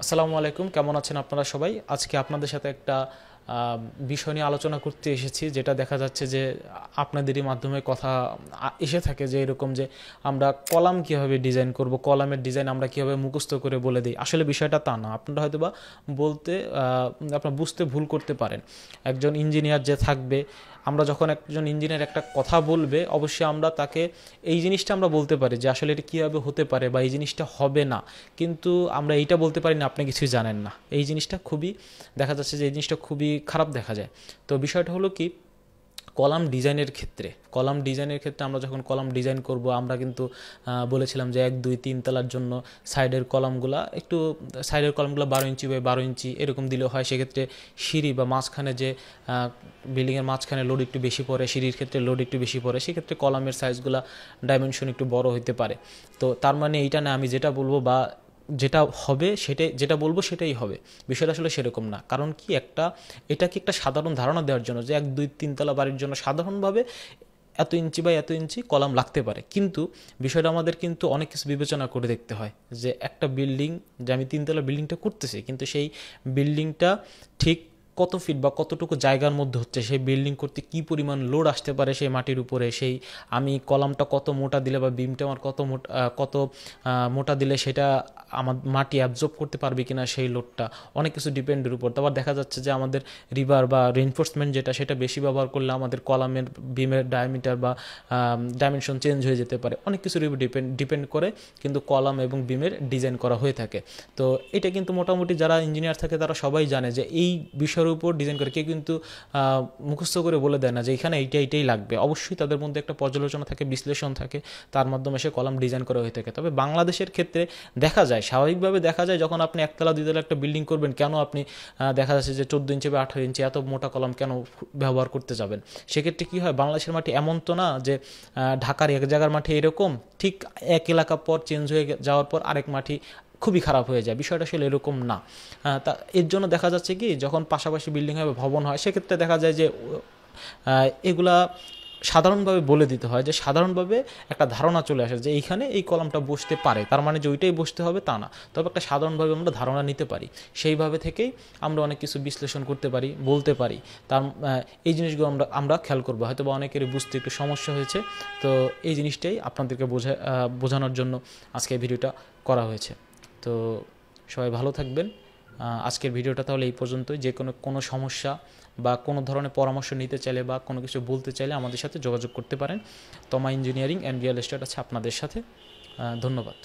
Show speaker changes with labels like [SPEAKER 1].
[SPEAKER 1] আসসালামু আলাইকুম, কেমন আছেন আপনারা সবাই? আজকে আপনাদের সাথে একটা বিষয় নিয়ে আলোচনা করতে এসেছি, যেটা দেখা যাচ্ছে যে আপনাদেরই মাধ্যমে কথা এসে থাকে, যে এরকম যে আমরা কলাম কীভাবে ডিজাইন করব, কলামের ডিজাইন আমরা কীভাবে মুখস্থ করে বলে দিই। আসলে বিষয়টা তা না। আপনারা হয়তো বা বলতে আপনারা বুঝতে ভুল করতে পারেন। একজন ইঞ্জিনিয়ার যে থাকবে, আমরা যখন একজন ইঞ্জিনিয়ার একটা কথা বলবে, অবশ্যই আমরা তাকে এই জিনিসটা আমরা বলতে পারি যে আসলে এটা কীভাবে হতে পারে বা এই জিনিসটা হবে না, কিন্তু আমরা এইটা বলতে পারি না আপনি কিছুই জানেন না। এই জিনিসটা খুবই দেখা যাচ্ছে যে এই জিনিসটা খুবই খারাপ দেখা যায়। তো বিষয়টা হলো কি, কলাম ডিজাইনের ক্ষেত্রে আমরা যখন কলাম ডিজাইন করব, আমরা কিন্তু বলেছিলাম যে 1 2 3 তলার জন্য সাইডের কলামগুলো 12 ইঞ্চি বাই 12 ইঞ্চি এরকম দিলেও হয়। সেক্ষেত্রে সিঁড়ি বা মাঝখানে যে বিল্ডিংয়ের মাঝখানে লোড একটু বেশি পড়ে, সিঁড়ির ক্ষেত্রে লোড একটু বেশি পড়ে, সেক্ষেত্রে কলামের সাইজগুলো ডাইমেনশন একটু বড় হতে পারে। তো তার মানে এইটা না, আমি যেটা বলবো বা যেটা হবে সেটাই, যেটা বলবো সেটাই হবে। বিষয়টা আসলে সেরকম না। কারণ কি, এটা কি একটা সাধারণ ধারণা দেওয়ার জন্য যে 1 2 3 তলা বাড়ির জন্য সাধারণভাবে এত ইঞ্চি বাই এত ইঞ্চি কলাম লাগতে পারে, কিন্তু বিষয়টা আমাদের কিন্তু অনেক কিছু বিবেচনা করে দেখতে হয়। যে একটা বিল্ডিং, যে আমি 3 তলা বিল্ডিংটা করতেছি, কিন্তু সেই বিল্ডিংটা ঠিক কত ফিট বা কতটুকু জায়গার মধ্যে হচ্ছে, সেই বিল্ডিং করতে কি পরিমাণ লোড আসতে পারে সেই মাটির উপরে, সেই আমি কলামটা কত মোটা দিলে বা বিমটা আমার কত মোটা দিলে সেটা আমার মাটি অ্যাবজর্ব করতে পারবে কিনা সেই লোডটা, অনেক কিছু ডিপেন্ডের উপর। তারপর দেখা যাচ্ছে যে আমাদের রিবার বা রেইনফোর্সমেন্ট সেটা বেশি ব্যবহার করলে আমাদের কলামের বিমের ডায়ামিটার বা ডাইমেনশন চেঞ্জ হয়ে যেতে পারে। অনেক কিছুর উপর ডিপেন্ড করে কিন্তু কলাম এবং বিমের ডিজাইন করা হয়ে থাকে। তো এটা কিন্তু মোটামুটি যারা ইঞ্জিনিয়ার থাকে তারা সবাই জানে যে এই বিষয়ের উপর ডিজাইন করে। কেউ কিন্তু মুখস্থ করে বলে দেয় না যে এখানে এইটাই লাগবে। অবশ্যই তাদের মধ্যে একটা পর্যালোচনা থাকে, বিশ্লেষণ থাকে, তার মাধ্যমে সে কলাম ডিজাইন করা হয়ে থাকে। তবে বাংলাদেশের ক্ষেত্রে দেখা যায়, স্বাভাবিকভাবে দেখা যায়, যখন আপনি 1 তলা 2 তলা একটা বিল্ডিং করবেন, কেন আপনি দেখা যাচ্ছে যে 14 ইঞ্চি বা 18 ইঞ্চি এত মোটা কলাম কেন ব্যবহার করতে যাবেন? সেক্ষেত্রে কী হয়, বাংলাদেশের মাটি এমন তো না যে ঢাকার এক জায়গার মাটি এরকম, ঠিক এক এলাকা পর চেঞ্জ হয়ে যাওয়ার পর আরেক মাটি খুবই খারাপ হয়ে যায়। বিষয়টা আসলে এরকম না। তা এর জন্য দেখা যাচ্ছে কি, যখন পাশাপাশি বিল্ডিং হয় বা ভবন হয়, সেক্ষেত্রে দেখা যায় যে এগুলা সাধারণভাবে বলে দিতে হয়, যে সাধারণভাবে একটা ধারণা চলে আসে যে এইখানে এই কলামটা বসতে পারে, তার মানে যে ওইটাই বসতে হবে তা না। তবে একটা সাধারণভাবে আমরা ধারণা নিতে পারি, সেইভাবে থেকেই আমরা অনেক কিছু বিশ্লেষণ করতে পারি, বলতে পারি। তার এই জিনিসগুলো আমরা খেয়াল করবো। হয়তো বা অনেকেরই বুঝতে একটু সমস্যা হয়েছে। তো এই জিনিসটাই আপনাদেরকে বোঝানোর জন্য আজকে ভিডিওটা করা হয়েছে। তো সবাই ভালো থাকবেন। আজকের ভিডিওটা তাহলে এই পর্যন্তই। যে কোনো সমস্যা বা কোনো ধরনের পরামর্শ নিতে চাইলে বা কোনো কিছু বলতে চাইলে আমাদের সাথে যোগাযোগ করতে পারেন। তমা ইঞ্জিনিয়ারিং অ্যান্ড রিয়েল এস্টেট আছে আপনাদের সাথে। ধন্যবাদ।